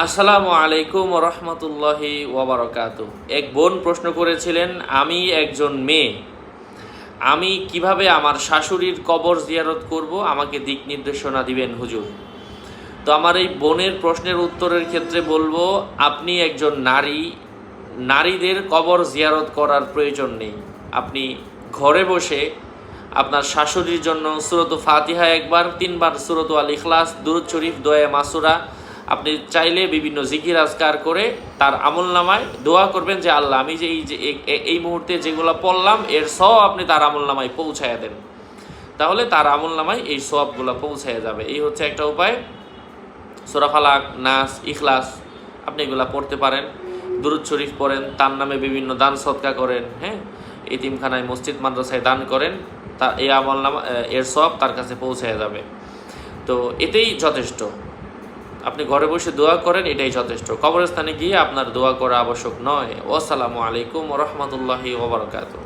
আসসালামু আলাইকুম রহমতুল্লাহি ওয়াবারাকাতুহু। এক বোন প্রশ্ন করেছিলেন, আমি একজন মেয়ে, আমি কিভাবে আমার শাশুড়ির কবর জিয়ারত করব, আমাকে দিক নির্দেশনা দিবেন হুজুর। তো আমার এই বোনের প্রশ্নের উত্তরের ক্ষেত্রে বলবো, আপনি একজন নারী, নারীদের কবর জিয়ারত করার প্রয়োজন নেই। আপনি ঘরে বসে আপনার শাশুড়ির জন্য সূরত ফাতিহা একবার, 3বার সূরত আল ইখলাস, দুরূদ শরীফ, দোয়া মাসুরা, আপনি চাইলে বিভিন্ন জিকির আজকার করে তার আমলনামায় দোয়া করবেন যে আল্লাহ, আমি যে এই মুহূর্তে যেগুলো পড়লাম এর সওয়াব আপনি তার আমলনামায় পৌঁছায় দেন। তাহলে তার আমলনামায় এই সওয়াবগুলো পৌঁছায় যাবে। এই হচ্ছে একটা উপায়। সূরা ফালাক, নাস, ইখলাস আপনি এগুলা পড়তে পারেন। দুরূদ শরীফ পড়েন, তার নামে বিভিন্ন দান সদকা করেন, হ্যাঁ, এতিমখানায়, মসজিদ, মাদ্রাসায় দান করেন, তা এই আমলনামা এর সওয়াব তার কাছে পৌঁছায় যাবে। তো এটাই যথেষ্ট। আপনি ঘরে বসে দোয়া করেন, এটাই যথেষ্ট। কবরস্থানে গিয়ে আপনার দোয়া করা আবশ্যক নয়। আসসালামু আলাইকুম ওয়া রাহমাতুল্লাহি ওয়া বারাকাতুহু।